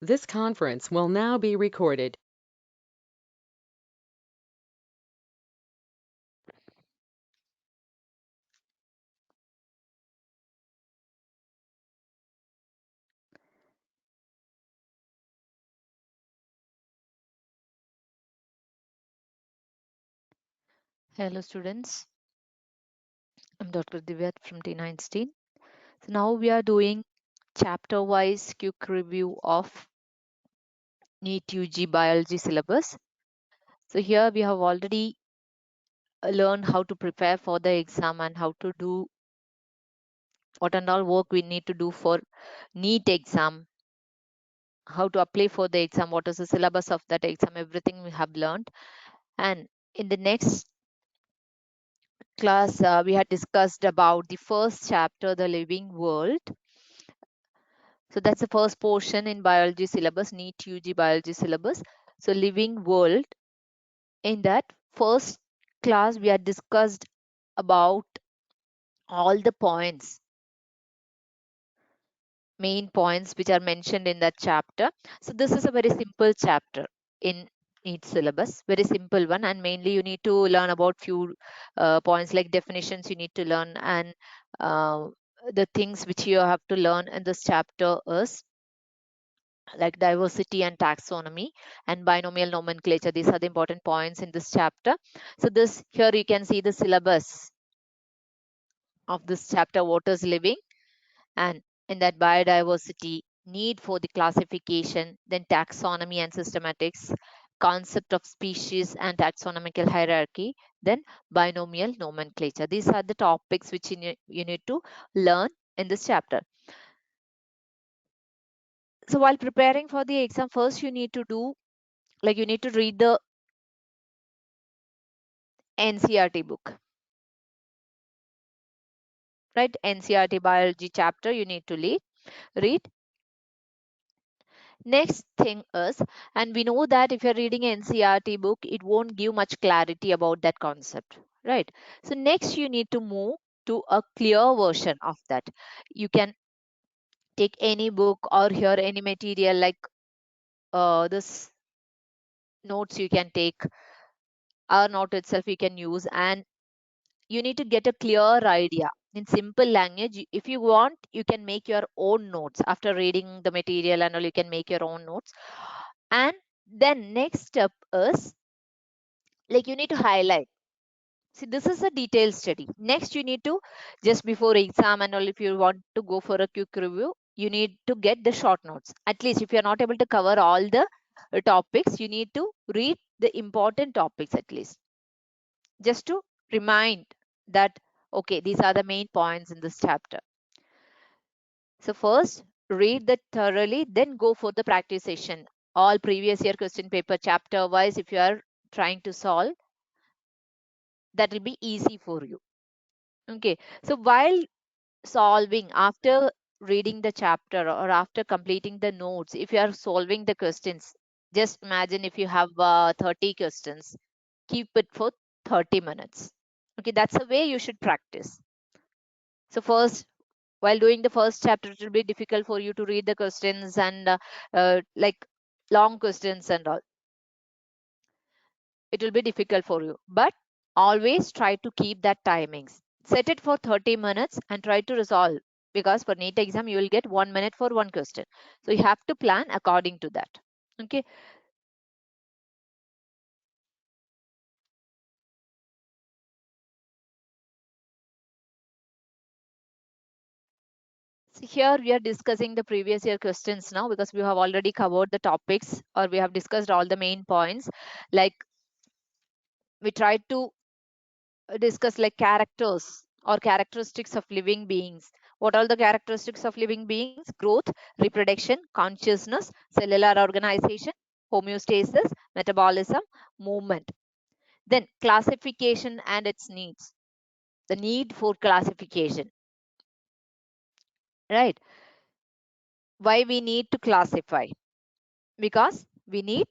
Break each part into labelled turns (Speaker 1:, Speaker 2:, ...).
Speaker 1: This conference will now be recorded.
Speaker 2: Hello students, I'm Dr. Divya from TeenEinstein. So now we are doing chapter-wise quick review of NEET UG biology syllabus. So here we have already learned how to prepare for the exam and how to do what and all work we need to do for NEET exam, how to apply for the exam, what is the syllabus of that exam, everything we have learned. And in the next class, we had discussed about the first chapter, the living world. So that's the first portion in biology syllabus, NEET UG biology syllabus. So living world, in that first class, we had discussed about all the points, main points which are mentioned in that chapter. So this is a very simple chapter in NEET syllabus, very simple one. And mainly you need to learn about few points like definitions you need to learn, and the things which you have to learn in this chapter is like diversity and taxonomy and binomial nomenclature. These are the important points in this chapter. So this here you can see the syllabus of this chapter, what is living, and in that biodiversity, need for the classification, then taxonomy and systematics, concept of species and taxonomical hierarchy, then binomial nomenclature. These are the topics which you need to learn in this chapter. So while preparing for the exam, first you need to do, like you need to read the NCRT book, right? NCRT biology chapter you need to read. Next thing is, and we know that if you're reading an NCRT book, it won't give much clarity about that concept, right? So next you need to move to a clear version of that. You can take any book or hear any material like this notes you can take, our note itself you can use, and you need to get a clear idea in simple language. If you want, you can make your own notes after reading the material, and all you can make your own notes. And then next step is, like, you need to highlight. See, this is a detailed study. Next you need to, just before exam and all, if you want to go for a quick review, you need to get the short notes. At least if you're not able to cover all the topics, you need to read the important topics at least, just to remind that okay, these are the main points in this chapter. So first read that thoroughly, then go for the practice session. All previous year question paper chapter wise, if you are trying to solve, that will be easy for you. Okay, so while solving, after reading the chapter or after completing the notes, if you are solving the questions, just imagine if you have 30 questions, keep it for 30 minutes. Okay, that's the way you should practice. So first, while doing the first chapter, it will be difficult for you to read the questions and like long questions and all. It will be difficult for you, but always try to keep that timings. Set it for 30 minutes and try to resolve, because for NEET exam you will get 1 minute for one question. So you have to plan according to that. Okay. So here we are discussing the previous year questions now, because we have already covered the topics, or we have discussed all the main points. Like, we tried to discuss like characters or characteristics of living beings. What are the characteristics of living beings? Growth, reproduction, consciousness, cellular organization, homeostasis, metabolism, movement. Then classification and its needs. The need for classification, right? Why we need to classify? Because we need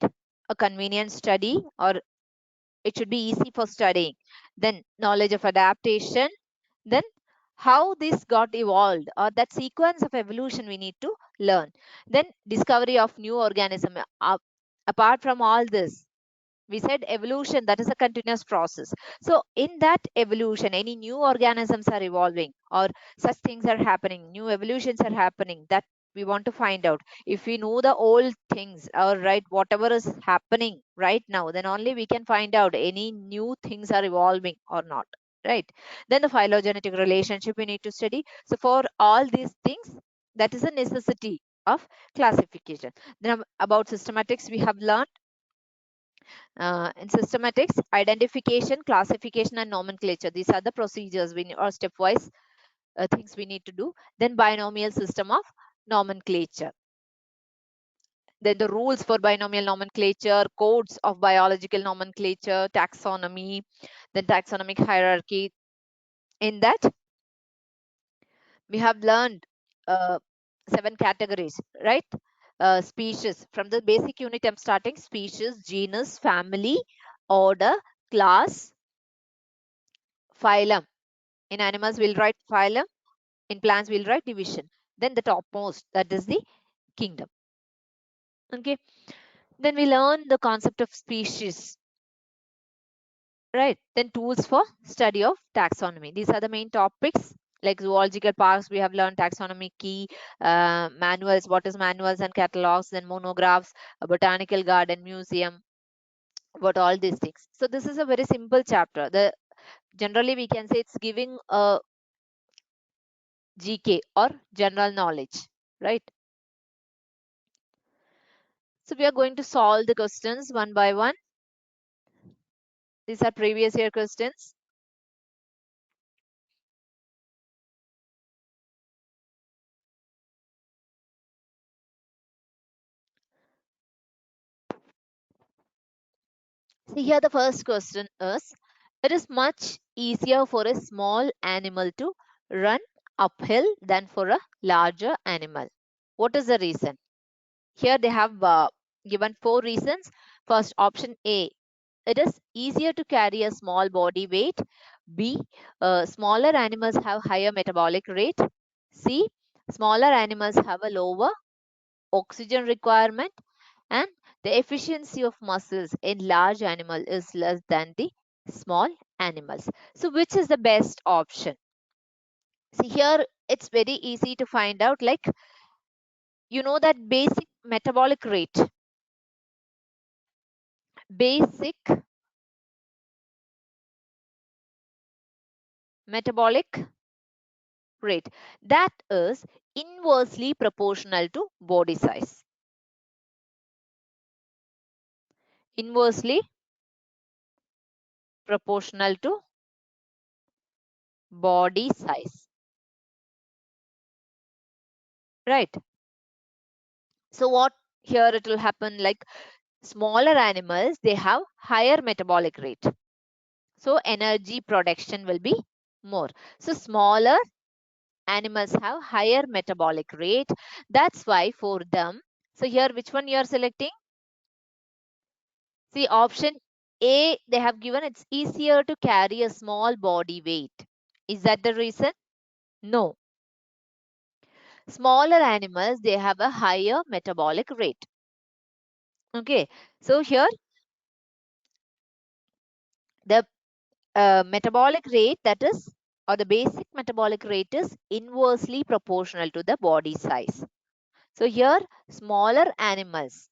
Speaker 2: a convenient study, or it should be easy for studying. Then knowledge of adaptation. Then how this got evolved, or that sequence of evolution we need to learn. Then discovery of new organism. Apart from all this, we said evolution, that is a continuous process. So in that evolution, any new organisms are evolving, or such things are happening, new evolutions are happening, that we want to find out. If we know the old things, or right, whatever is happening right now, then only we can find out any new things are evolving or not, right? Then the phylogenetic relationship we need to study. So for all these things, that is a necessity of classification. Then about systematics we have learned. In systematics, identification, classification, and nomenclature. These are the procedures or stepwise things we need to do. Then binomial system of nomenclature. Then the rules for binomial nomenclature, codes of biological nomenclature, taxonomy, then taxonomic hierarchy. In that, we have learned uh, 7 categories, right? Species. From the basic unit, I'm starting species, genus, family, order, class, phylum. In animals, we'll write phylum. In plants, we'll write division. Then the topmost, that is the kingdom. Okay. Then we learn the concept of species, right? Then tools for study of taxonomy. These are the main topics. Like zoological parks, we have learned taxonomy key, manuals, what is manuals and catalogs, then monographs, a botanical garden, museum, about all these things. So this is a very simple chapter. The generally we can say it's giving a GK or general knowledge, right? So we are going to solve the questions one by one. These are previous year questions. So here the first question is, it is much easier for a small animal to run uphill than for a larger animal. What is the reason? Here they have given 4 reasons. First, option A, it is easier to carry a small body weight. B, smaller animals have higher metabolic rate. C, smaller animals have a lower oxygen requirement, and the efficiency of muscles in large animal is less than the small animals. So which is the best option? See here, it's very easy to find out, like, you know that basic metabolic rate, that is inversely proportional to body size. Inversely proportional to body size, right? So what here it will happen, like smaller animals, they have higher metabolic rate, so energy production will be more. So smaller animals have higher metabolic rate, that's why for them, so here which one you are selecting? See, option A, they have given it's easier to carry a small body weight. Is that the reason? No. Smaller animals, they have a higher metabolic rate. Okay. So here the metabolic rate, that is, or the basic metabolic rate is inversely proportional to the body size. So here smaller animals,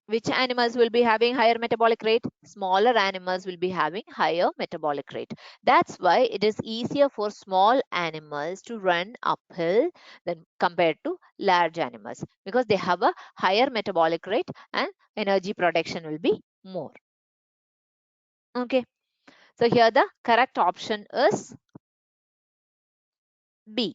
Speaker 2: which animals will be having higher metabolic rate? Smaller animals will be having higher metabolic rate. That's why it is easier for small animals to run uphill than compared to large animals, because they have a higher metabolic rate and energy production will be more. Okay. So here the correct option is B.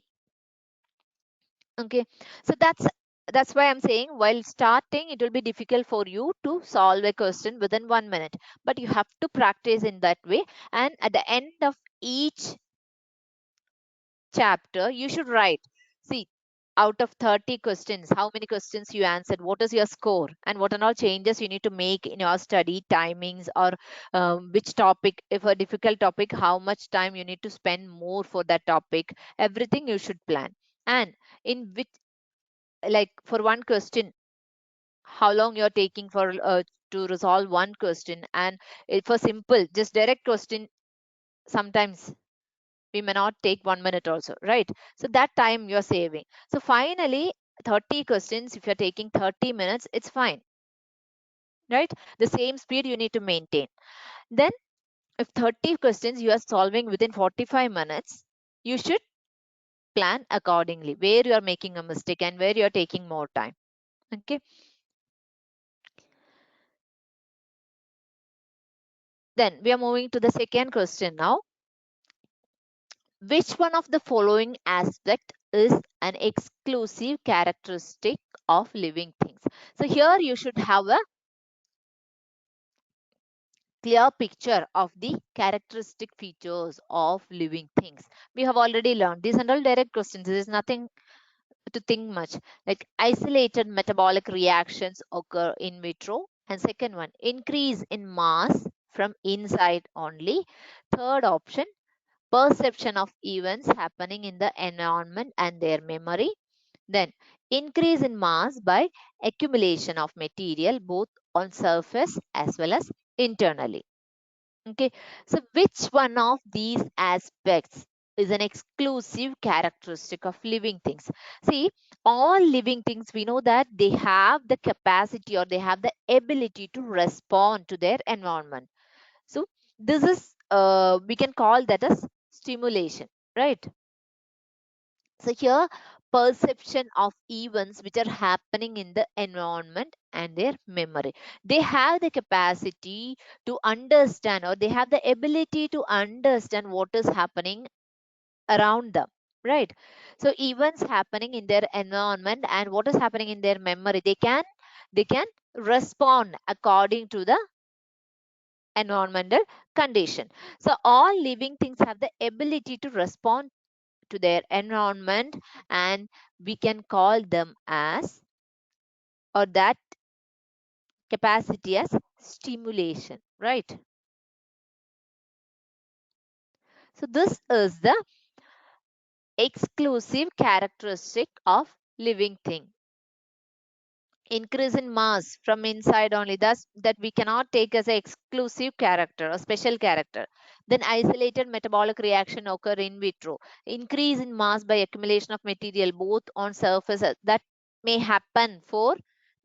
Speaker 2: Okay. So that's why I'm saying, while starting it will be difficult for you to solve a question within 1 minute, but you have to practice in that way, and at the end of each chapter you should write. See, out of 30 questions, how many questions you answered, what is your score, and what are all changes you need to make in your study timings, or which topic, if a difficult topic, how much time you need to spend more for that topic. Everything you should plan. And in which, like for one question, how long you're taking for to resolve one question. And if a simple just direct question, sometimes we may not take 1 minute also, right? So that time you're saving. So finally, 30 questions, if you're taking 30 minutes, it's fine, right? The same speed you need to maintain. Then if 30 questions you are solving within 45 minutes, you should plan accordingly where you are making a mistake and where you are taking more time. Okay. Then we are moving to the second question now. Which one of the following aspect is an exclusive characteristic of living things? So here you should have a clear picture of the characteristic features of living things. We have already learned these and all direct questions. There is nothing to think much. Like isolated metabolic reactions occur in vitro. And second one, increase in mass from inside only. Third option, perception of events happening in the environment and their memory. Then increase in mass by accumulation of material both on surface as well as internally. Okay, so which one of these aspects is an exclusive characteristic of living things? See, all living things, we know that they have the capacity or they have the ability to respond to their environment. So this is, we can call that as stimulation, right? So here, perception of events which are happening in the environment and their memory. They have the capacity to understand, or they have the ability to understand what is happening around them, right? So events happening in their environment and what is happening in their memory, they can respond according to the environmental condition. So all living things have the ability to respond to their environment, and we can call them as, or that capacity as, stimulation, right? So this is the exclusive characteristic of living thing. Increase in mass from inside only, thus that we cannot take as an exclusive character or special character. Then isolated metabolic reaction occur in vitro. Increase in mass by accumulation of material both on surface, that may happen for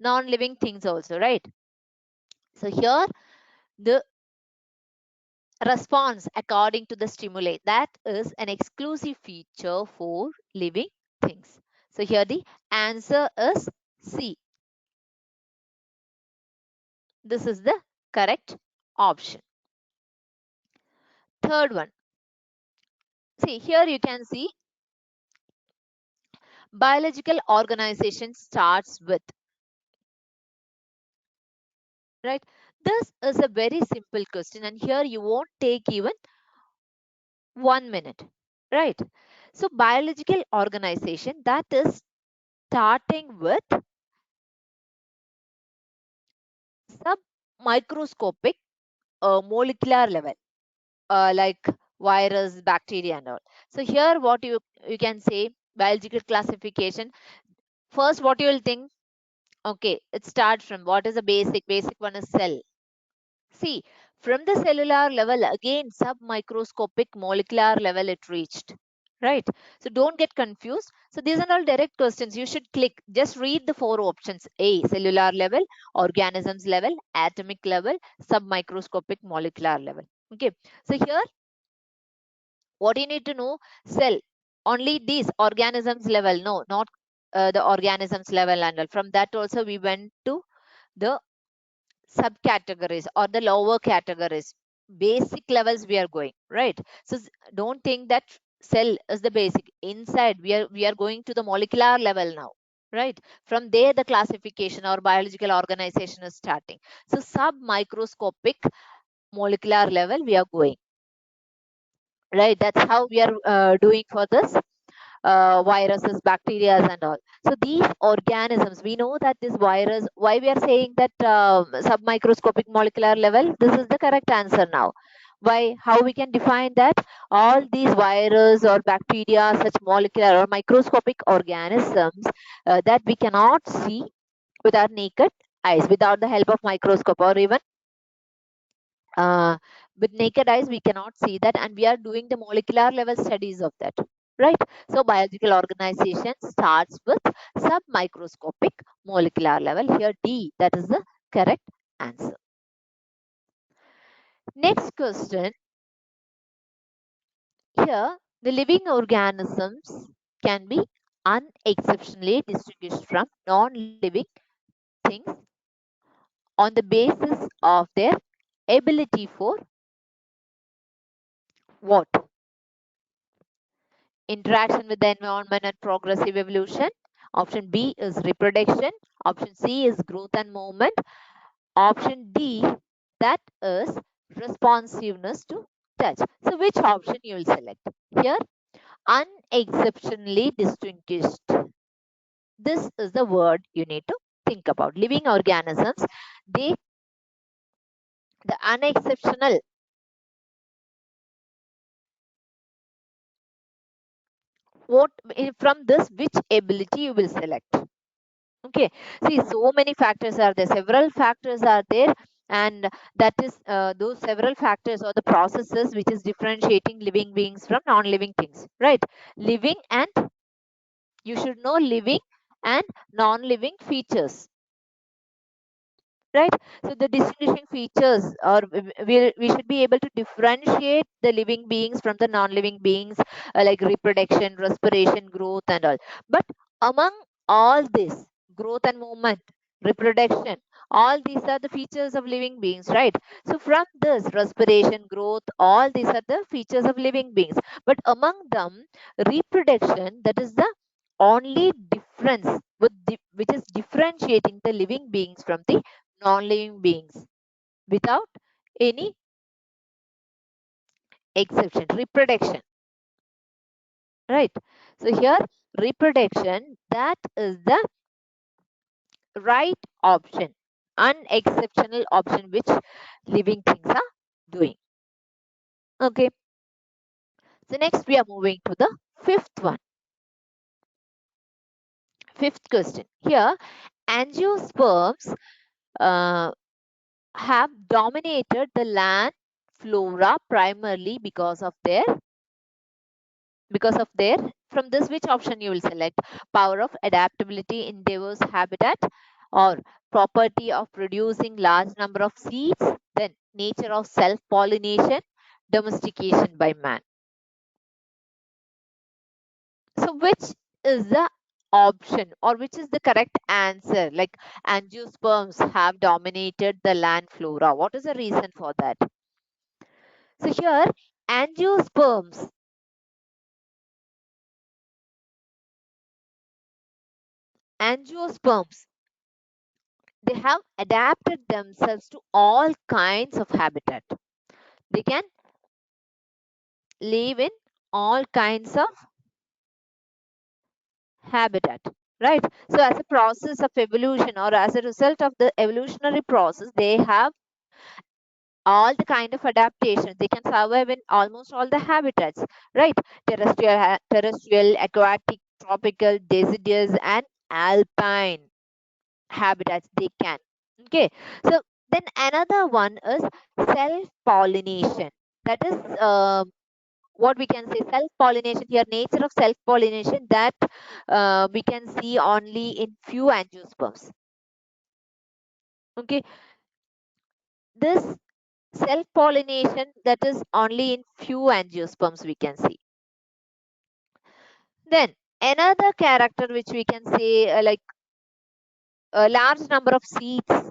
Speaker 2: non-living things also, right? So here the response according to the stimuli, that is an exclusive feature for living things. So here the answer is C. This is the correct option. Third one. See, here you can see biological organization starts with, right? This is a very simple question, and here you won't take even 1 minute, right? So biological organization, that is starting with submicroscopic molecular level, like virus, bacteria and all. So here what you can say, biological classification. First, what you will think, okay, it starts from what is the basic one is cell. See, from the cellular level, again, submicroscopic molecular level it reached. Right. So don't get confused. So these are all direct questions. You should click. Just read the four options. A, cellular level, organisms level, atomic level, submicroscopic molecular level. Okay. So here, what you need to know, cell. Only these organisms level. No, not the organisms level and all. From that also we went to the subcategories or the lower categories. Basic levels we are going, right? So don't think that cell is the basic. Inside we are going to the molecular level now, right? From there the classification or biological organization is starting. So sub microscopic molecular level we are going, right? That's how we are doing for this viruses, bacteria, and all. So these organisms, we know that this virus, why we are saying that submicroscopic molecular level, this is the correct answer now. Why? How we can define that? All these virus or bacteria, such molecular or microscopic organisms that we cannot see with our naked eyes, without the help of microscope, or even uh, with naked eyes we cannot see that, and we are doing the molecular level studies of that, right? So biological organization starts with submicroscopic molecular level. Here D, that is the correct answer. Next question. Here the living organisms can be unexceptionally distinguished from non-living things on the basis of their ability for what? Interaction with the environment and progressive evolution. Option B is reproduction. Option C is growth and movement. Option D, that is responsiveness to touch. So which option you will select? Here, unexceptionally distinguished. This is the word you need to think about. Living organisms, the unexceptional, what from this, which ability you will select? Okay, see, so many factors are there, several factors are there, and that is those several factors or the processes which is differentiating living beings from non-living things, right? Living, and you should know living and non-living features, right? So the distinguishing features, or we should be able to differentiate the living beings from the non-living beings, like reproduction, respiration, growth, and all. But among all this, growth and movement, reproduction, all these are the features of living beings, right? So from this, respiration, growth, all these are the features of living beings. But among them, reproduction, that is the only difference which is differentiating the living beings from the non-living beings without any exception. Reproduction, right? So here, reproduction, that is the right option, unexceptional option which living things are doing. Okay, so next we are moving to the fifth one. Fifth question. Here, angiosperms uh, have dominated the land flora primarily because of their, from this, which option you will select? Power of adaptability in diverse habitat, or property of producing large number of seeds, then nature of self pollination, domestication by man. So which is the option, or which is the correct answer? Like, angiosperms have dominated the land flora, what is the reason for that? So here, angiosperms, angiosperms, they have adapted themselves to all kinds of habitat. They can live in all kinds of habitat, right? So as a process of evolution, or as a result of the evolutionary process, they have all the kind of adaptations. They can survive in almost all the habitats, right? Terrestrial, aquatic, tropical, deciduous, and alpine habitats they can. Okay, so then another one is self pollination. That is what we can say, self pollination. Here, nature of self pollination, that we can see only in few angiosperms. Okay, this self pollination, that is only in few angiosperms we can see. Then another character which we can say, like a large number of seeds.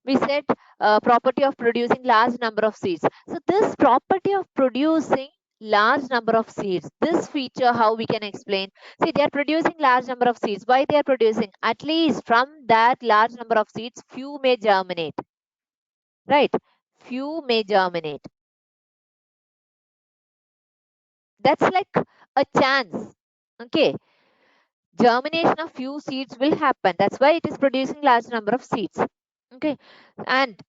Speaker 2: We said property of producing large number of seeds. So this property of producing large number of seeds, this feature, how we can explain? See, they are producing large number of seeds. Why they are producing? At least from that large number of seeds, few may germinate, right? Few may germinate. That's like a chance. Okay, germination of few seeds will happen. That's why it is producing large number of seeds. Okay, and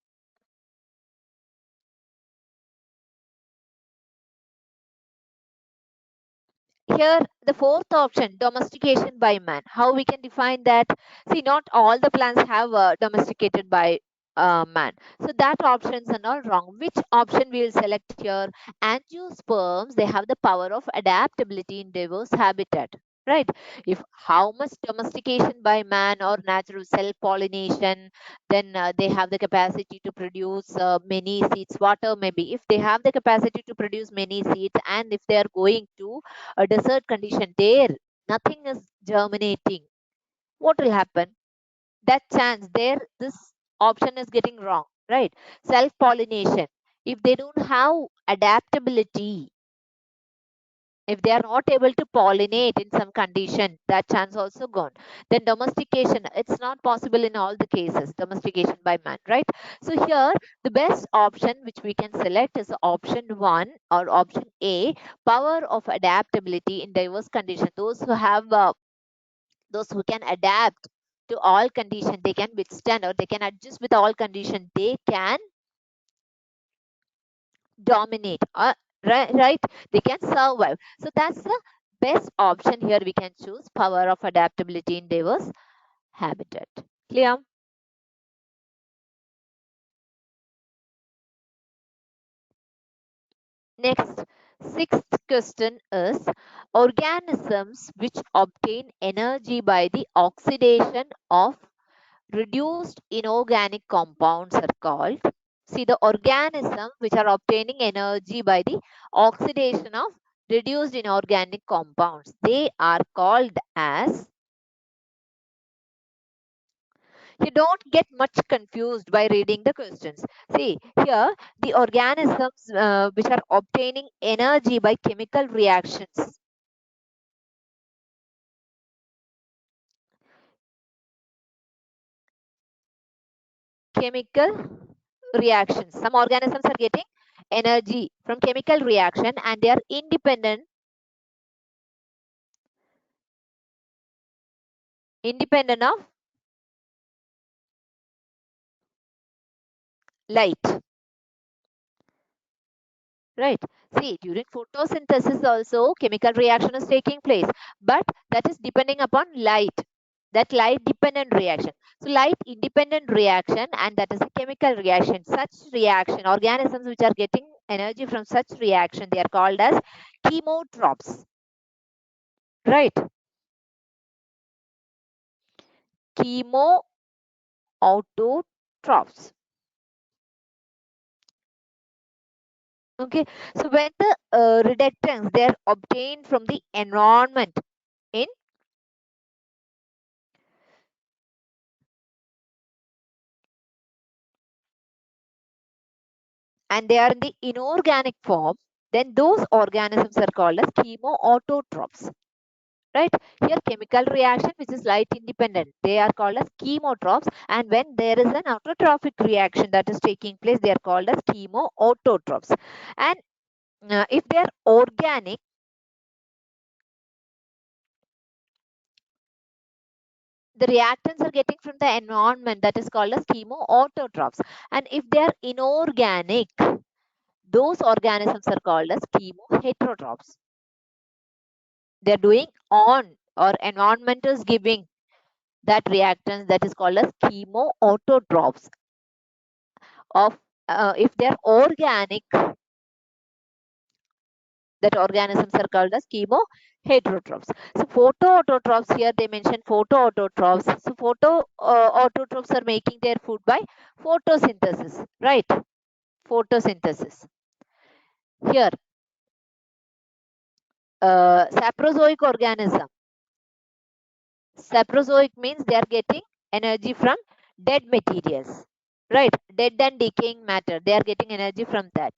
Speaker 2: here the fourth option, domestication by man. How we can define that? See, not all the plants have domesticated by man. So that options are all wrong. Which option we will select here? Angiosperms, they have the power of adaptability in diverse habitat. Right? If how much domestication by man or natural self-pollination, then they have the capacity to produce many seeds, whatever maybe. If they have the capacity to produce many seeds, and if they are going to a desert condition there, nothing is germinating, what will happen? That chance there, this option is getting wrong, right? Self pollination, if they don't have adaptability, if they are not able to pollinate in some condition, that chance also gone. Then domestication, it's not possible in all the cases, domestication by man, right? So here the best option which we can select is option 1 or option A, power of adaptability in diverse conditions. Those who have those who can adapt to all conditions, they can withstand or they can adjust with all conditions, they can dominate, right, they can survive. So that's the best option here. We can choose power of adaptability in diverse habitat. Clear? Next, sixth question is, organisms which obtain energy by the oxidation of reduced inorganic compounds are called. See, the organisms which are obtaining energy by the oxidation of reduced inorganic compounds, they are called as, you don't get much confused by reading the questions. See, here the organisms which are obtaining energy by chemical reactions. Chemical reactions. Some organisms are getting energy from chemical reaction and they are independent of light. Right. See, during photosynthesis also chemical reaction is taking place, but that is depending upon light. That light dependent reaction. So light independent reaction, and that is a chemical reaction. Such reaction, organisms which are getting energy from such reaction, they are called as chemotrophs. Right. Chemoautotrophs. Okay. So when the reductants they are obtained from the environment in and they are in the inorganic form, then those organisms are called as chemoautotrophs. Right? Here, chemical reaction which is light independent, they are called as chemotrophs. And when there is an autotrophic reaction that is taking place, they are called as chemoautotrophs. And if they are organic, the reactants are getting from the environment, that is called as chemoautotrophs. And if they are inorganic, those organisms are called as chemoheterotrophs. They're doing on, or environment is giving that reactants, that is called as chemoautotrophs. Of if they're organic, that organisms are called as chemoheterotrophs. So photoautotrophs, here they mention photoautotrophs. So photoautotrophs are making their food by photosynthesis, right? Photosynthesis. Here saprozoic organism. Saprozoic means they are getting energy from dead materials, right? Dead and decaying matter, they are getting energy from that,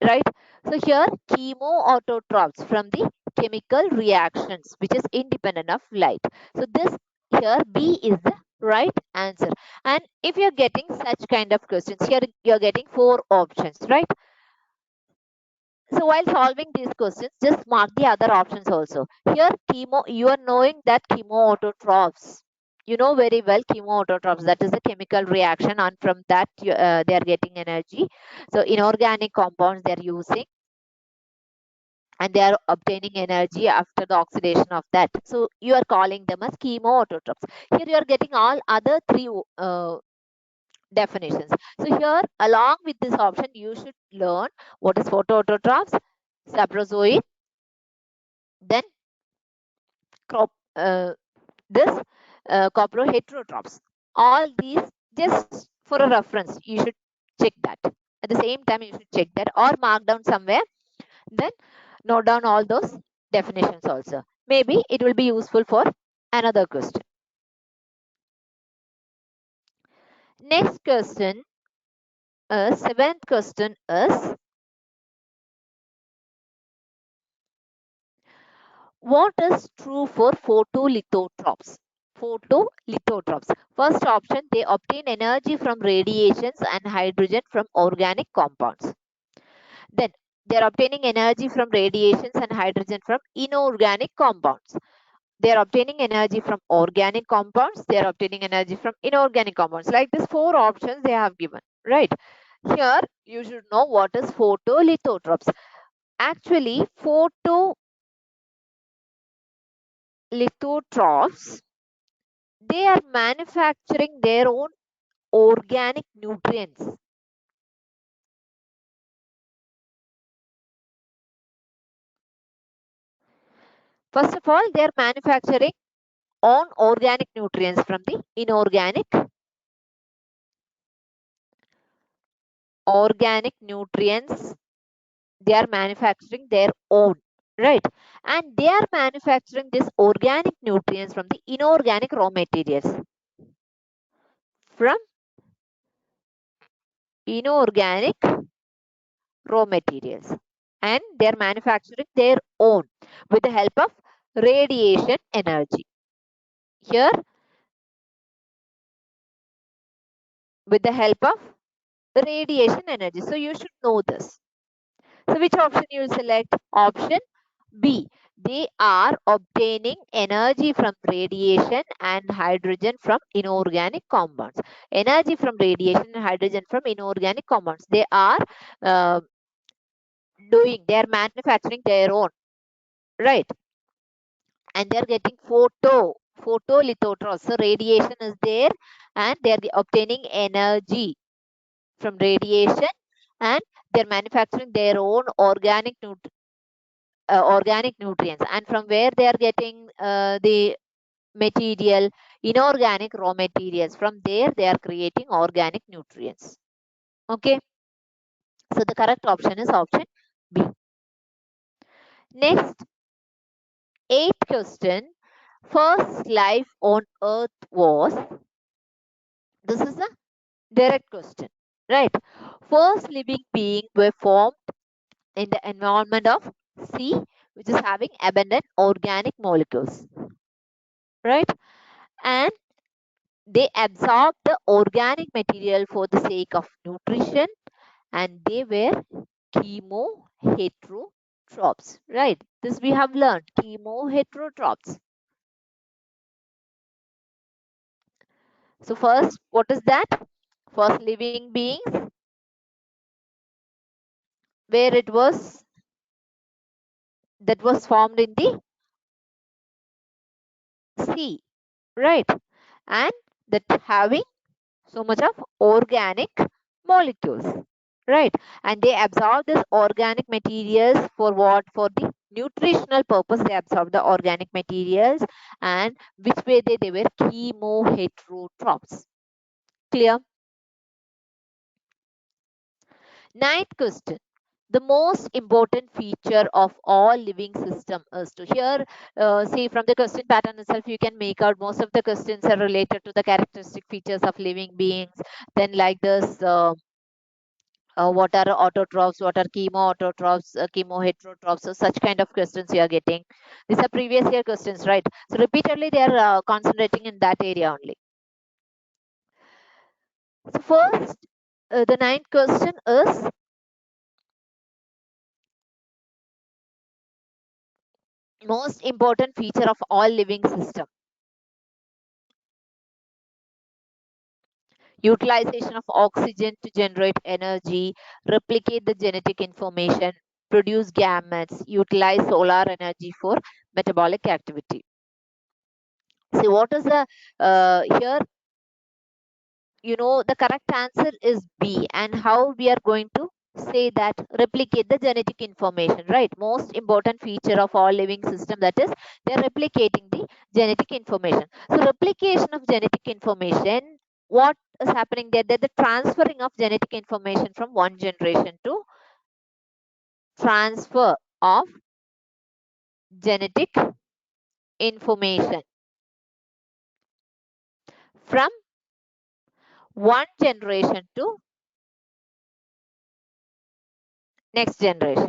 Speaker 2: right? So here chemoautotrophs from the chemical reactions which is independent of light. So this here B is the right answer. And if you're getting such kind of questions, here you're getting four options, right? So while solving these questions, just mark the other options also. Here, you are knowing that chemoautotrophs. You know very well chemoautotrophs. That is the chemical reaction, and from that they are getting energy. So inorganic compounds they are using, and they are obtaining energy after the oxidation of that. So you are calling them as chemoautotrophs. Here you are getting all other three definitions. So here, along with this option, you should learn what is photoautotrophs, saprozoid, then crop, this coproheterotrophs. All these, just for a reference, you should check that. At the same time, you should check that or mark down somewhere. Then note down all those definitions also. Maybe it will be useful for another question. Next question, seventh question is, what is true for photolithotrophs? Photolithotrophs. First option, they obtain energy from radiations and hydrogen from organic compounds. Then they are obtaining energy from radiations and hydrogen from inorganic compounds. They are obtaining energy from organic compounds. They are obtaining energy from inorganic compounds. Like this, four options they have given, right? Here, you should know what is photolithotrophs. Actually, photolithotrophs, they are manufacturing their own organic nutrients. First of all, they are manufacturing own organic nutrients from the inorganic organic nutrients. They are manufacturing their own, right? And they are manufacturing this organic nutrients from the inorganic raw materials, from inorganic raw materials, and they are manufacturing their own with the help of radiation energy. Here, with the help of radiation energy. So you should know this. So which option you will select? Option B. They are obtaining energy from radiation and hydrogen from inorganic compounds. Energy from radiation and hydrogen from inorganic compounds. They are uh, they are manufacturing their own, right? And they are getting photolithotrophs. So radiation is there, and they are obtaining energy from radiation, and they are manufacturing their own organic nutrients, and from where they are getting the material, inorganic raw materials. From there they are creating organic nutrients. Okay, so the correct option is option B. Next, eighth question, first life on earth was, this is a direct question, right? First living being were formed in the environment of sea, which is having abundant organic molecules, right? And they absorb the organic material for the sake of nutrition, and they were chemoheterotrophs, right? This we have learned, chemoheterotrophs. So first, what is that? First living beings, where it was, that was formed in the sea, right? And that having so much of organic molecules, right? And they absorb this organic materials for what? For the nutritional purpose. They absorb the organic materials, and which way they were chemoheterotrophs. Clear? Ninth question, the most important feature of all living system is to, here see from the question pattern itself you can make out most of the questions are related to the characteristic features of living beings. Then like this, what are autotrophs, what are chemoautotrophs, chemoheterotrophs, so such kind of questions you are getting. These are previous year questions, right? So repeatedly they are concentrating in that area only. So first, the ninth question is, Most important feature of all living system. Utilization of oxygen to generate energy, replicate the genetic information, produce gametes, utilize solar energy for metabolic activity. See, what is the here, the correct answer is B. And how we are going to say that? Replicate the genetic information, right? Most important feature of all living system, that is, they're replicating the genetic information. So replication of genetic information, what is happening there? That the transferring of genetic information from one generation to transfer of genetic information from one generation to next generation.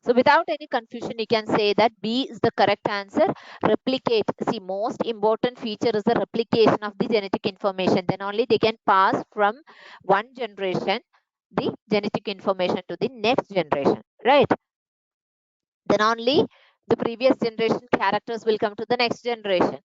Speaker 2: So without any confusion, you can say that B is the correct answer. Replicate. See, most important feature is the replication of the genetic information. Then only they can pass from one generation the genetic information to the next generation, right? Then only the previous generation characters will come to the next generation.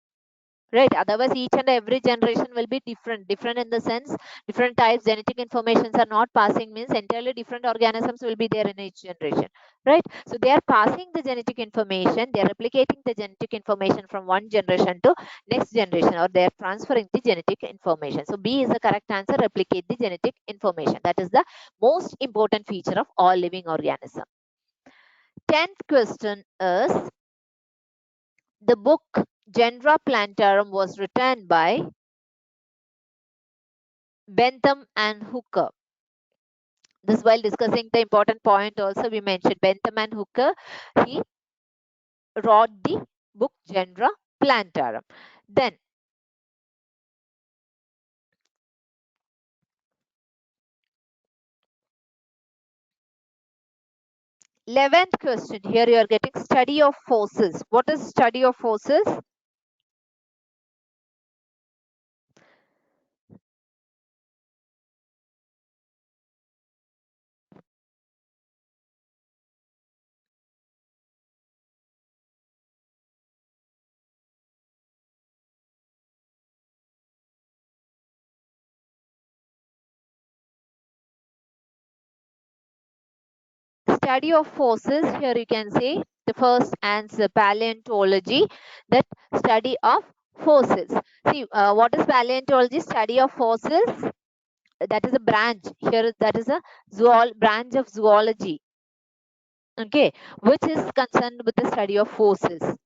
Speaker 2: Right, otherwise each and every generation will be different in the sense different types genetic informations are not passing, means entirely different organisms will be there in each generation, right? So they are passing the genetic information, they are replicating the genetic information from one generation to next generation, or they are transferring the genetic information. So B is the correct answer, replicate the genetic information. That is the most important feature of all living organisms. 10th question is, the book Genera Plantarum was written by Bentham and Hooker. This, while discussing the important point, also we mentioned Bentham and Hooker. He wrote the book Genera Plantarum. Then 11th question. Here you are getting study of fossils. What is study of fossils? Study of fossils. Here you can say the first answer, paleontology. That study of fossils. See, what is paleontology? Study of fossils. That is a branch. Here, that is a branch of zoology, okay, which is concerned with the study of fossils.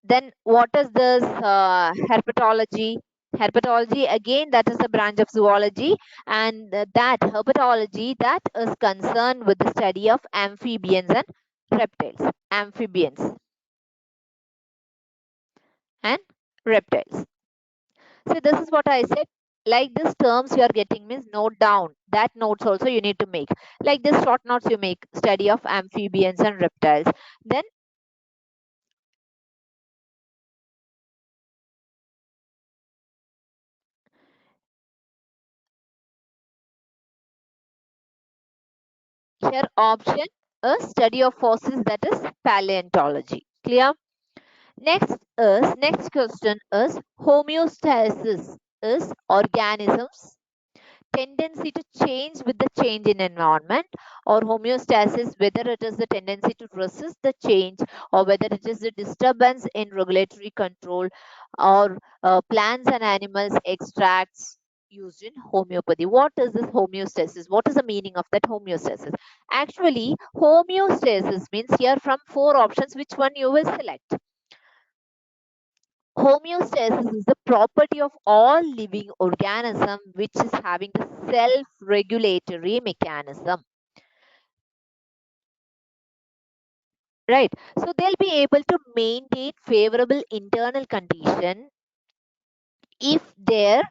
Speaker 2: Then what is this herpetology? Herpetology, again, that is a branch of zoology, and that herpetology, that is concerned with the study of amphibians and reptiles. Amphibians and reptiles. So this is what I said. Like this terms you are getting, means note down. That notes also you need to make. Like this short notes you make, study of amphibians and reptiles. Then here option a study of fossils, that is paleontology. Clear? Next question is, homeostasis is organisms tendency to change with the change in environment, or homeostasis whether it is the tendency to resist the change, or whether it is the disturbance in regulatory control, or plants and animals extracts used in homeopathy. What is this homeostasis? What is the meaning of that homeostasis? Actually, homeostasis means, here from four options, which one you will select? Homeostasis is the property of all living organism which is having the self-regulatory mechanism. Right. So they'll be able to maintain favorable internal condition if their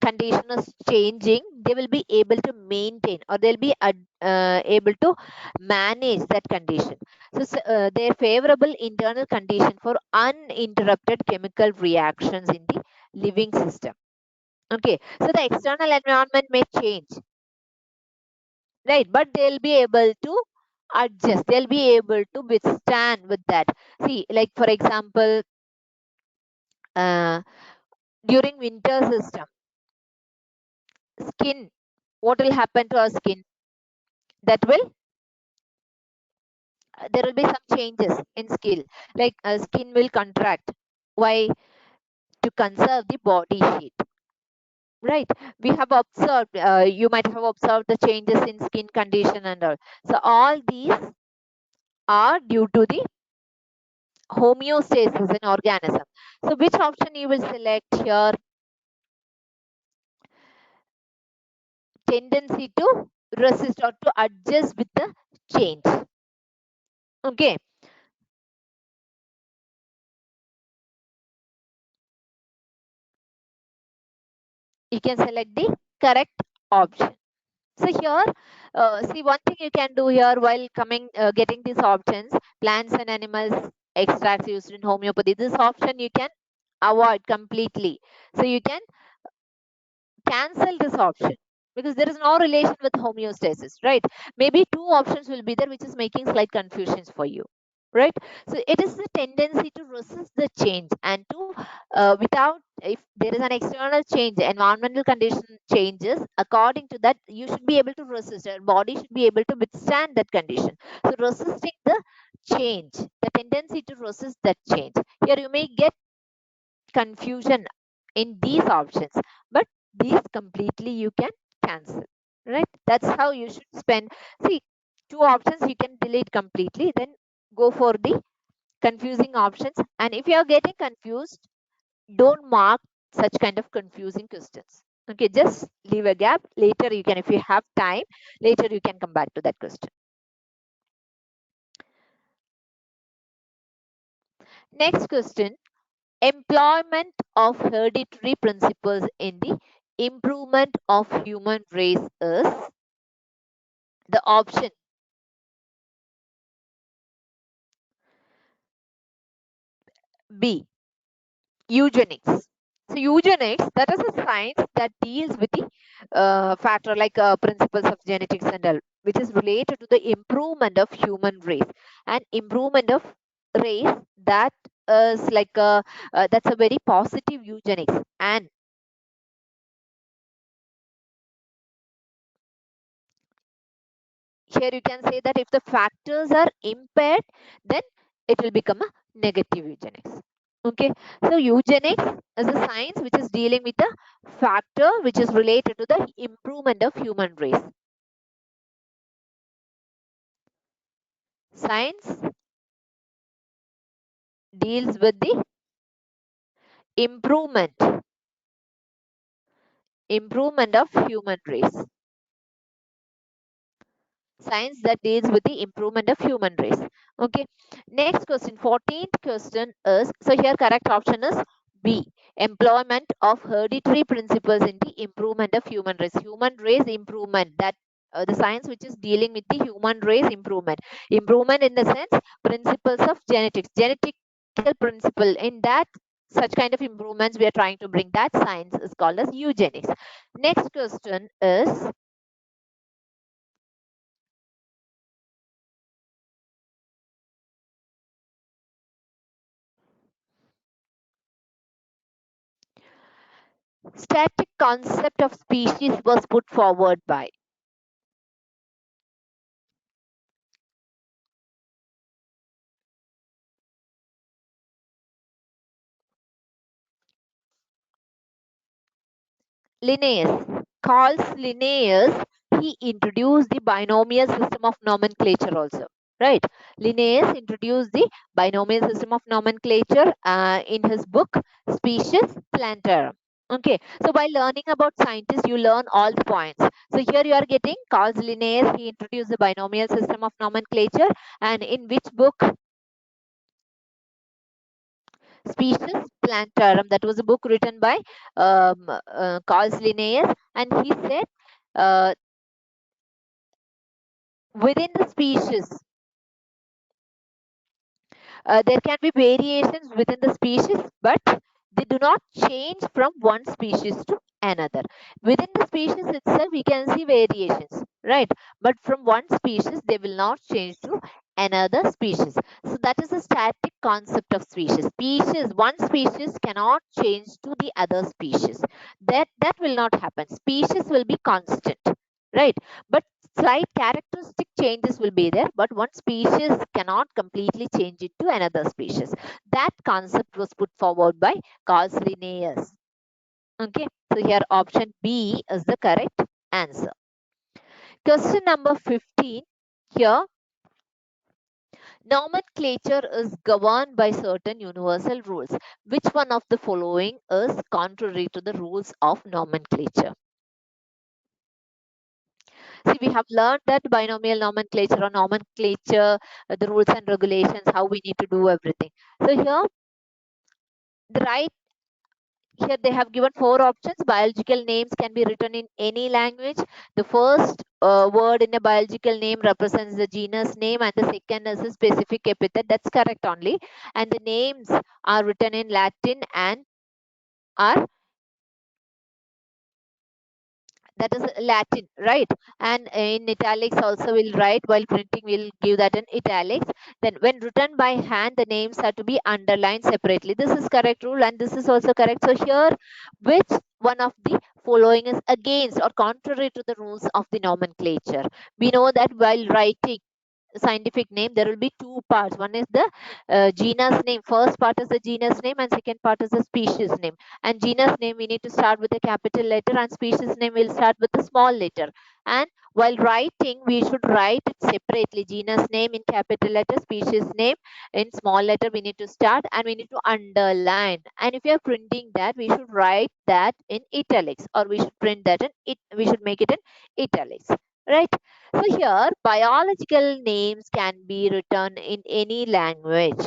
Speaker 2: condition is changing. They will be able to maintain, or they'll be able to manage that condition. So their favorable internal condition for uninterrupted chemical reactions in the living system. Okay, so the external environment may change, right? But they'll be able to adjust. They'll be able to withstand with that. See, like for example, uh, during winter system, skin, what will happen to our skin? That will there will be some changes in skin, like skin will contract. Why? To conserve the body heat, right? We have observed, you might have observed the changes in skin condition and all. So all these are due to the homeostasis in organism. So which option you will select here? Tendency to resist or to adjust with the change. Okay, you can select the correct option. So here, see, one thing you can do here while getting these options, plants and animals extracts used in homeopathy, this option you can avoid completely. So you can cancel this option because there is no relation with homeostasis, right? Maybe two options will be there, which is making slight confusions for you, right? So it is the tendency to resist the change and to without, if there is an external change, environmental condition changes, according to that you should be able to resist, your body should be able to withstand that condition. So resisting the change, the tendency to resist that change, here you may get confusion in these options, but these completely you can cancel, right? That's how you should spend. See, two options you can delete completely, then go for the confusing options. And if you are getting confused, don't mark such kind of confusing questions. Okay, just leave a gap. Later you can, if you have time, later you can come back to that question. Next question: employment of hereditary principles in the improvement of human race is the option B, eugenics. So eugenics, that is a science that deals with the factor like principles of genetics and all, which is related to the improvement of human race and improvement of race. That is like that's a very positive eugenics. And here you can say that if the factors are impaired, then it will become a negative eugenics. Okay, so eugenics is a science which is dealing with the factor which is related to the improvement of human race. Science deals with the improvement improvement of human race. Science that deals with the improvement of human race. Okay, next question, 14th question is, so here correct option is B, employment of hereditary principles in the improvement of human race improvement. That the science which is dealing with the human race improvement in the sense principles of genetical principle, in that such kind of improvements we are trying to bring, that science is called as eugenics. Next question is static concept of species was put forward by Linnaeus. Calls Linnaeus, he introduced the binomial system of nomenclature also. Right? Linnaeus introduced the binomial system of nomenclature in his book Species Plantarum. Okay, so by learning about scientists, you learn all the points. So here you are getting Carl Linnaeus, he introduced the binomial system of nomenclature, and in which book? Species Plantarum. That was a book written by Carl Linnaeus, and he said uh, within the species there can be variations within the species, but They do not change from one species to another. Within the species itself, we can see variations, right? But from one species, they will not change to another species. So that is a static concept of species. One species cannot change to the other species. That will not happen. Species will be constant, right? But slight characteristic changes will be there, but one species cannot completely change it to another species. That concept was put forward by Carl Linnaeus. Okay, so here option B is the correct answer. Question number 15. Here, nomenclature is governed by certain universal rules. Which one of the following is contrary to the rules of nomenclature? See, we have learned that binomial nomenclature or nomenclature, the rules and regulations, how we need to do everything. So here, the right here they have given four options. Biological names can be written in any language. The first word in a biological name represents the genus name, and the second is a specific epithet. That's correct only. And the names are written in Latin and are that is Latin, right? And in italics also we'll write, while printing we'll give that in italics. Then when written by hand, the names are to be underlined separately. This is correct rule and this is also correct. So here, which one of the following is against or contrary to the rules of the nomenclature? We know that while writing scientific name, there will be two parts. One is the genus name. First part is the genus name and second part is the species name. And genus name we need to start with a capital letter, and species name will start with a small letter. And while writing, we should write it separately. Genus name in capital letter, species name in small letter we need to start, and we need to underline. And if you are printing that, we should write that in italics, or we should print that in it, we should make it in italics, right? So here, biological names can be written in any language.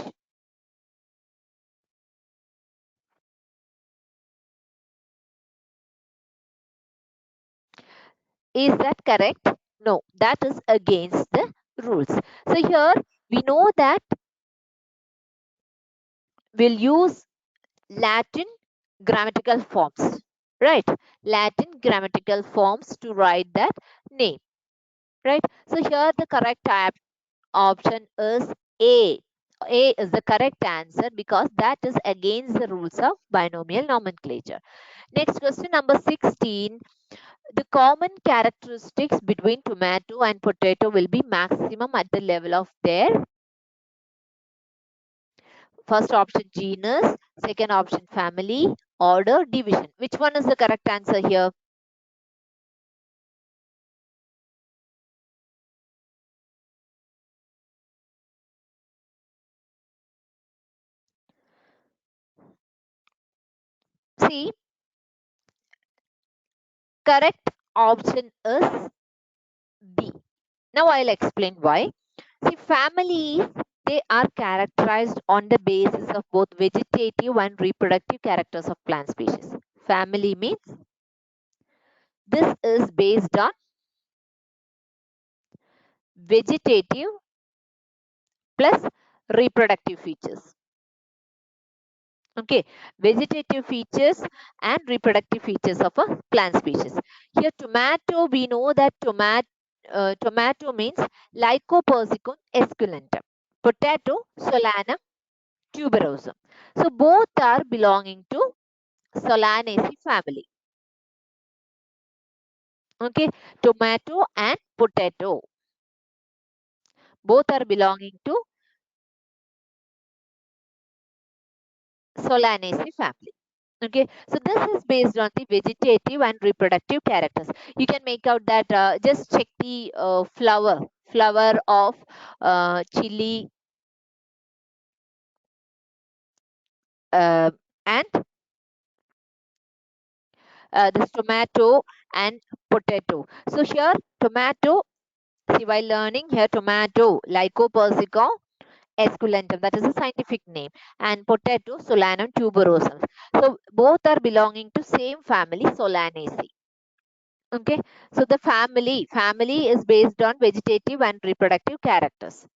Speaker 2: Is that correct? No, that is against the rules. So here, we know that we'll use Latin grammatical forms, right? Latin grammatical forms to write that name, right? So here, the correct option is A. A is the correct answer because that is against the rules of binomial nomenclature. Next question number 16. The common characteristics between tomato and potato will be maximum at the level of their first option genus, second option family, order, division. Which one is the correct answer here? See, correct option is B. Now I'll explain why. See, families, they are characterized on the basis of both vegetative and reproductive characters of plant species. Family means this is based on vegetative plus reproductive features. Okay, vegetative features and reproductive features of a plant species. Here, tomato, we know that tomato means Lycopersicum esculentum. Potato, Solanum tuberosum. So both are belonging to Solanaceae family. Okay, tomato and potato both are belonging to Solanaceae family. Okay, so this is based on the vegetative and reproductive characters. You can make out that just check the flower of chili uh, and this tomato and potato. So here tomato, see while learning here tomato Lycopersicum esculentum, that is a scientific name, and potato Solanum tuberosum. So both are belonging to same family Solanaceae. Okay, so the family is based on vegetative and reproductive characters.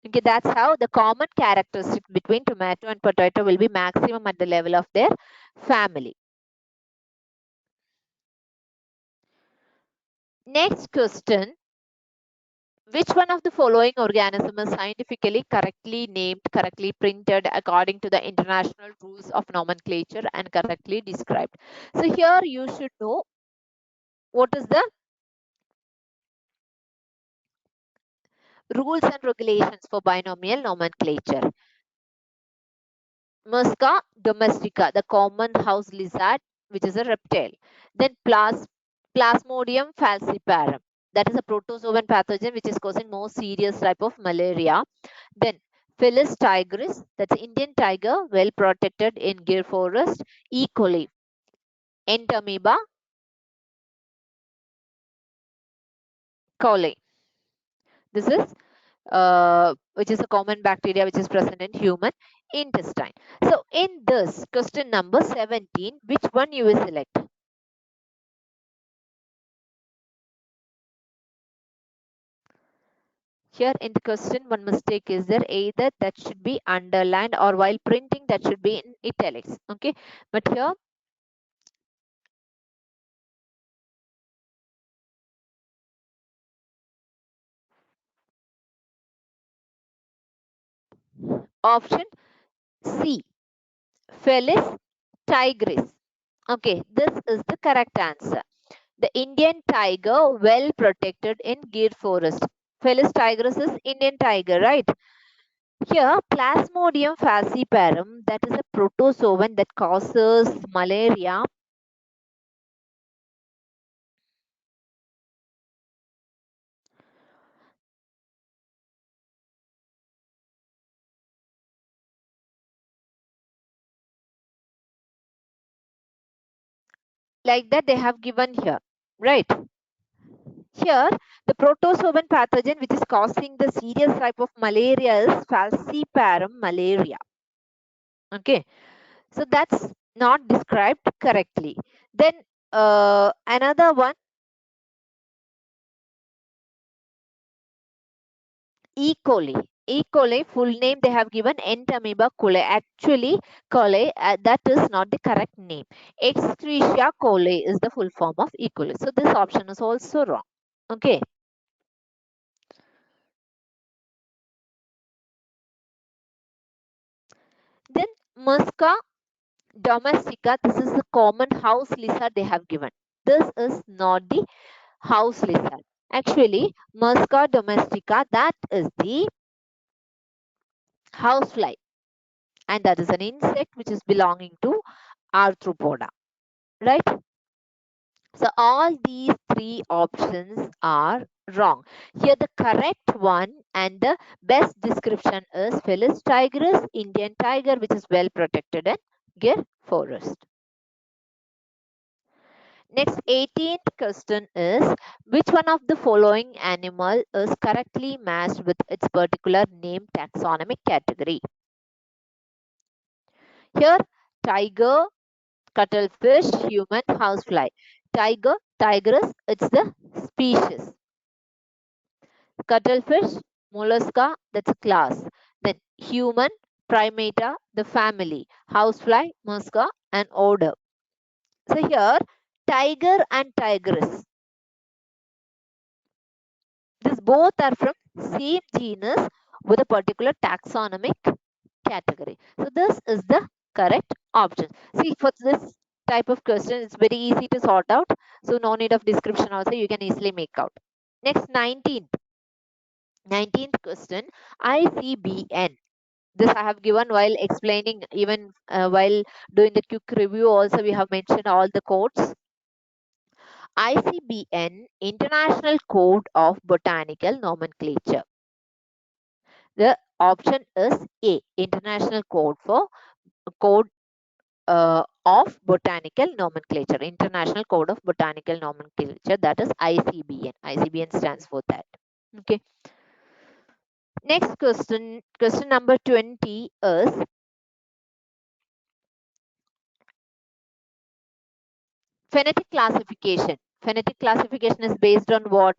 Speaker 2: Okay, that's how the common characteristics between tomato and potato will be maximum at the level of their family. Next question. Which one of the following organism is scientifically correctly named, correctly printed according to the international rules of nomenclature and correctly described? So here you should know what is the rules and regulations for binomial nomenclature. Musca domestica, the common house lizard, which is a reptile. Then Plasmodium falciparum, that is a protozoan pathogen which is causing more serious type of malaria. Then Felis tigris, that's Indian tiger, well protected in Gir forest. E. coli, Entamoeba coli. This is which is a common bacteria which is present in human intestine. So in this question number 17, which one you will select? Here in the question, one mistake is there, either that should be underlined or while printing that should be in italics. Okay, but here option C, Felis tigris. Okay, this is the correct answer. The Indian tiger well protected in Gir forest. Felis tigris is Indian tiger, right? Here, Plasmodium falciparum, that is a protozoan that causes malaria. Like that they have given here, right? Here, the protozoan pathogen which is causing the serious type of malaria is falciparum malaria. Okay, so that's not described correctly. Then another one, E. coli. E. coli, full name they have given Entamoeba coli. Actually, coli, that is not the correct name. Escherichia coli is the full form of E. coli. So this option is also wrong. Okay. Then Musca domestica, this is the common house lizard they have given. This is not the house lizard. Actually, Musca domestica, that is the housefly, and that is an insect which is belonging to arthropoda, right? So all these three options are wrong. Here the correct one and the best description is Felis tigris, Indian tiger, which is well protected in Gir forest. Next, 18th question is, which one of the following animal is correctly matched with its particular name taxonomic category? Here, tiger, cuttlefish, human, housefly. Tiger, tigress, it's the species. Cuttlefish, mollusca, that's a class. Then human, primata, the family. Housefly, musca, and order. So here, tiger and tigress, these both are from same genus with a particular taxonomic category. So this is the correct option. See, for this type of question, it's very easy to sort out. So no need of description also, you can easily make out. Next, 19th question, ICBN. This I have given while explaining, even while doing the quick review also we have mentioned all the codes. ICBN, International Code of Botanical Nomenclature. The option is A, International Code of Botanical Nomenclature, International Code of Botanical Nomenclature, that is ICBN. ICBN stands for that. Okay. Next question number 20 is, phonetic classification. Phonetic classification is based on what?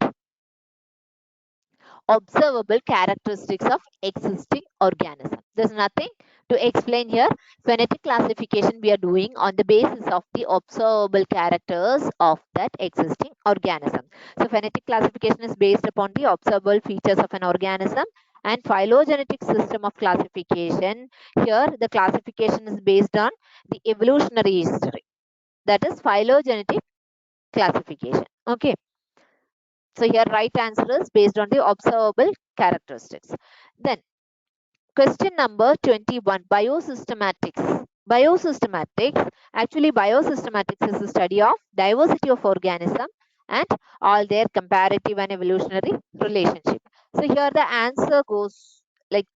Speaker 2: observable characteristics of existing organism. There's nothing to explain here. Phonetic classification we are doing on the basis of the observable characters of that existing organism. So phonetic classification is based upon the observable features of an organism, and phylogenetic system of classification, here the classification is based on the evolutionary history. That is phylogenetic classification. Okay. So here right answer is based on the observable characteristics. Then question number 21, biosystematics. Biosystematics, actually biosystematics is the study of diversity of organism and all their comparative and evolutionary relationship. So here the answer goes like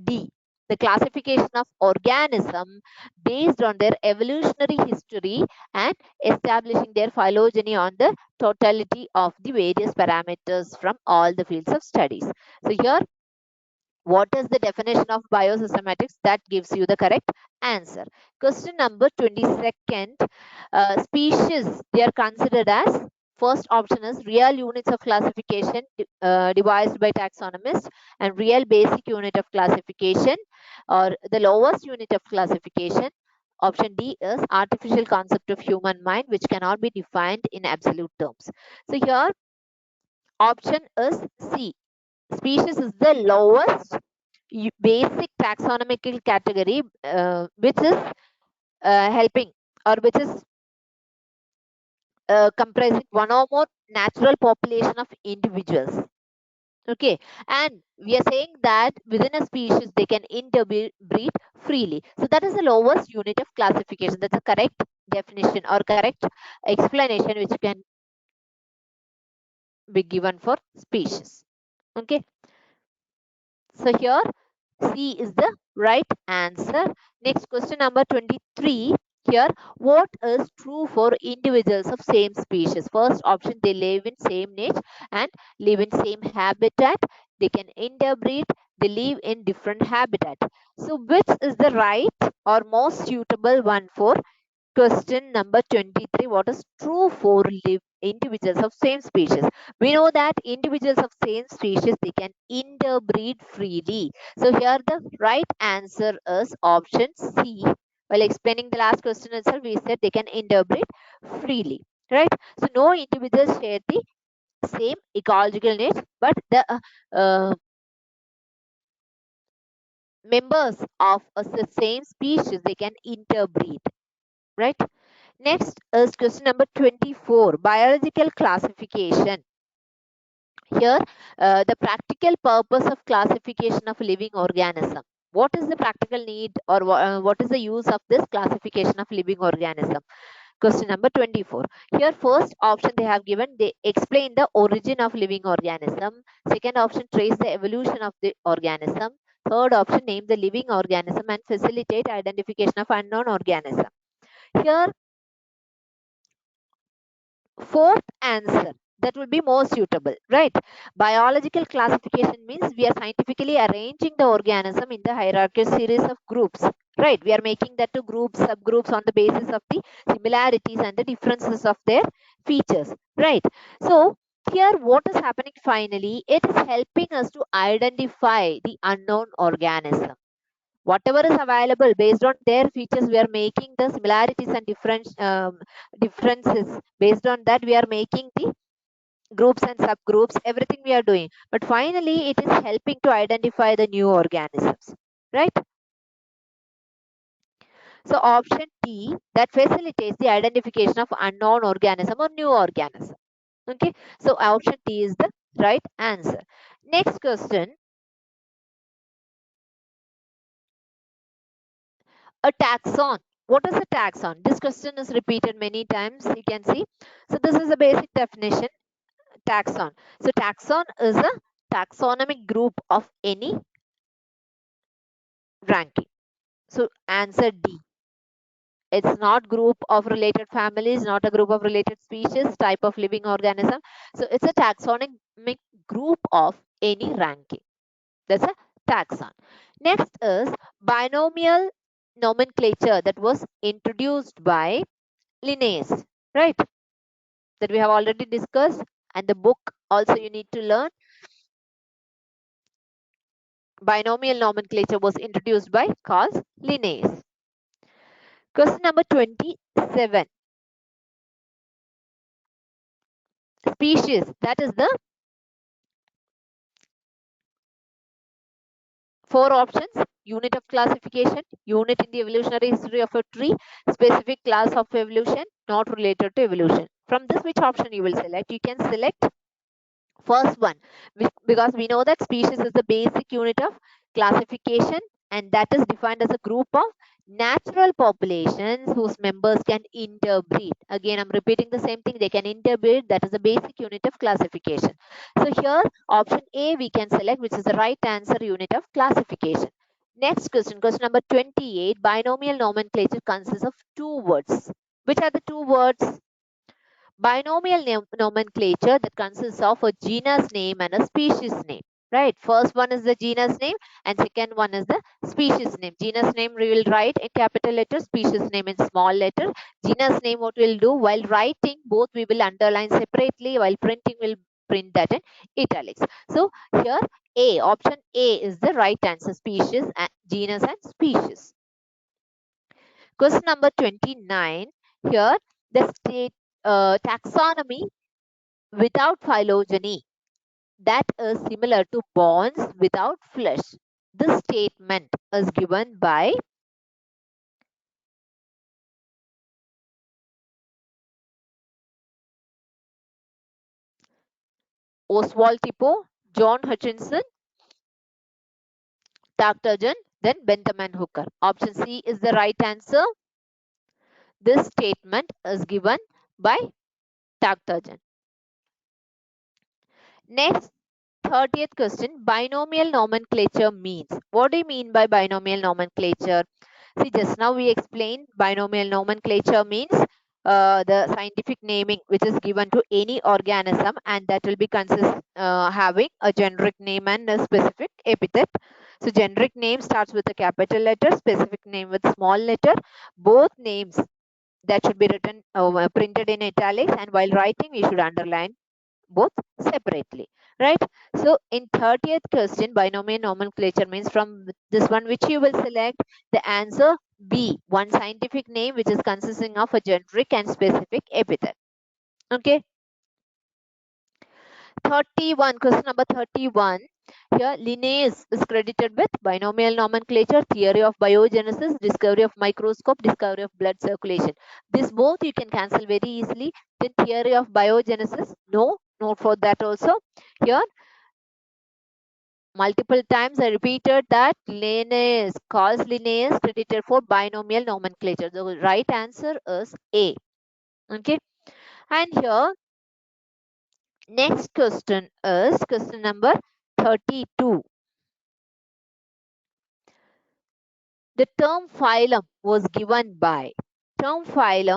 Speaker 2: D, the classification of organism based on their evolutionary history and establishing their phylogeny on the totality of the various parameters from all the fields of studies. So here, what is the definition of biosystematics? That gives you the correct answer. Question number 22nd, species, they are considered as, first option is real units of classification devised by taxonomists and real basic unit of classification, or the lowest unit of classification. Option D is artificial concept of human mind, which cannot be defined in absolute terms. So here option is C. Species is the lowest basic taxonomical category, which is helping, or which is comprising one or more natural population of individuals. Okay, and we are saying that within a species they can interbreed freely. So that is the lowest unit of classification. That's a correct definition or correct explanation which can be given for species. Okay, so here C is the right answer. Next question number 23. Here, what is true for individuals of same species? First option, they live in same niche and live in same habitat. They can interbreed. They live in different habitat. So which is the right or most suitable one for question number 23? What is true for individuals of same species? We know that individuals of same species, they can interbreed freely. So here the right answer is option C. While explaining the last question itself, we said they can interbreed freely, right? So no individuals share the same ecological niche, but the members of the same species, they can interbreed, right? Next is question number 24, biological classification. Here, the practical purpose of classification of living organism. What is the practical need, or what is the use of this classification of living organism? Question number 24. Here, first option they have given, they explain the origin of living organism. Second option, trace the evolution of the organism. Third option, name the living organism and facilitate identification of unknown organism. Here, fourth answer, that will be more suitable, right? Biological classification means we are scientifically arranging the organism in the hierarchical series of groups, right? We are making that to groups, subgroups on the basis of the similarities and the differences of their features, right? So here what is happening finally, it is helping us to identify the unknown organism. Whatever is available based on their features, we are making the similarities and differences. Based on that, we are making the groups and subgroups, everything we are doing, but finally it is helping to identify the new organisms, right? So option D, that facilitates the identification of unknown organism or new organism. Okay, so option D is the right answer. Next question, a taxon. What is a taxon? This question is repeated many times, you can see. So this is a basic definition, taxon. So taxon is a taxonomic group of any ranking. So answer D. It's not group of related families, not a group of related species, type of living organism. So it's a taxonomic group of any ranking. That's a taxon. Next is binomial nomenclature that was introduced by Linnaeus, right? That we have already discussed, and the book also you need to learn. binomial nomenclature was introduced by Carl Linnaeus. Question number 27. Species, that is the 4 options: unit of classification, unit in the evolutionary history of a tree, specific class of evolution, not related to evolution. From this, which option you will select? You can select first one, because we know that species is the basic unit of classification, and that is defined as a group of natural populations whose members can interbreed. Again, I'm repeating the same thing. They can interbreed. That is the basic unit of classification. So here, option A we can select, which is the right answer, unit of classification. Next question, question number 28. Binomial nomenclature consists of 2 words. Which are the 2 words? Binomial nomenclature that consists of a genus name and a species name. Right, first one is the genus name and second one is the species name. Genus name we will write in capital letter, species name in small letter. Genus name, what we'll do while writing, both we will underline separately, while printing we'll print that in italics. So here A, option A is the right answer, species and genus and species. Question number 29. Here the state taxonomy without phylogeny, that is similar to bonds without flesh. This statement is given by Oswald Tipo, John Hutchinson, Tarktogen, then Bentham Hooker. Option C is the right answer. This statement is given by Tarktogen. Next, 30th question, binomial nomenclature means. What do you mean by binomial nomenclature? See, just now we explained binomial nomenclature means the scientific naming which is given to any organism, and that will be having a generic name and a specific epithet. So generic name starts with a capital letter, specific name with small letter. Both names that should be written printed in italics, and while writing we should underline both separately, right? So in 30th question, binomial nomenclature means, from this one which you will select, the answer B, one scientific name which is consisting of a generic and specific epithet. Okay, 31, question number 31. Here Linnaeus is credited with binomial nomenclature, theory of biogenesis, discovery of microscope, discovery of blood circulation. This both you can cancel very easily. Then theory of biogenesis, no, note for that also. Here multiple times I repeated that Linnaeus, calls Linnaeus credited for binomial nomenclature. The right answer is A. Okay, and here next question is question number 32. The term phylum was given by Cuvier,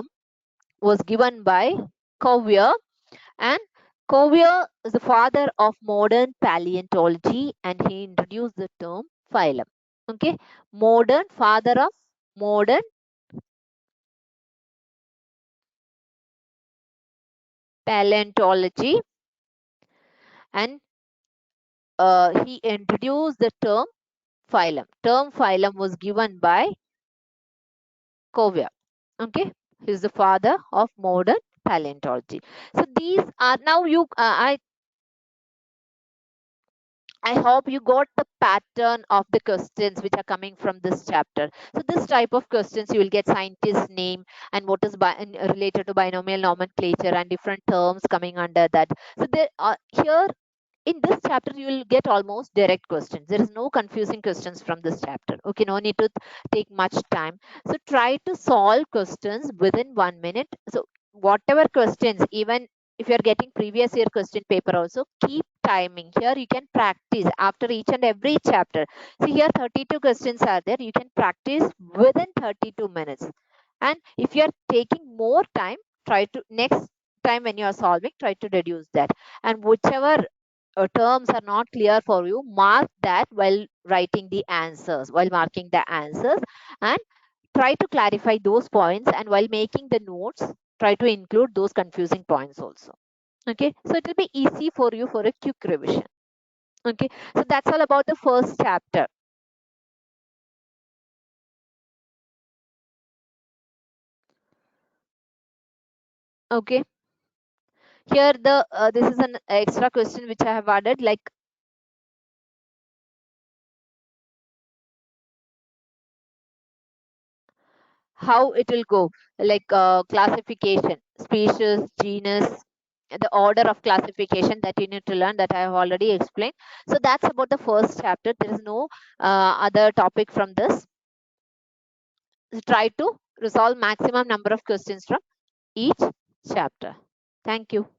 Speaker 2: and Cuvier is the father of modern paleontology, and he introduced the term phylum. Okay, father of modern paleontology, and he introduced the term phylum. Term phylum was given by Cuvier. Okay, he is the father of modern paleontology. So these are now I hope you got the pattern of the questions which are coming from this chapter. So this type of questions you will get scientist name and what is related to binomial nomenclature and different terms coming under that. So there are here in this chapter you will get almost direct questions. There is no confusing questions from this chapter. Okay, no need to take much time. So try to solve questions within 1 minute. So whatever questions, even if you are getting previous year question paper also, keep timing. Here you can practice after each and every chapter. See, here 32 questions are there. You can practice within 32 minutes. And if you are taking more time, try to next time when you are solving, try to reduce that. And whichever terms are not clear for you, mark that while writing the answers, while marking the answers, and try to clarify those points, and while making the notes, try to include those confusing points also. Okay, so it will be easy for you for a quick revision. Okay, so that's all about the first chapter. Okay, here the this is an extra question which I have added, like how it will go, like classification, species, genus, the order of classification that you need to learn, that I have already explained. So that's about the first chapter. There is no other topic from this. Try to resolve maximum number of questions from each chapter. Thank you.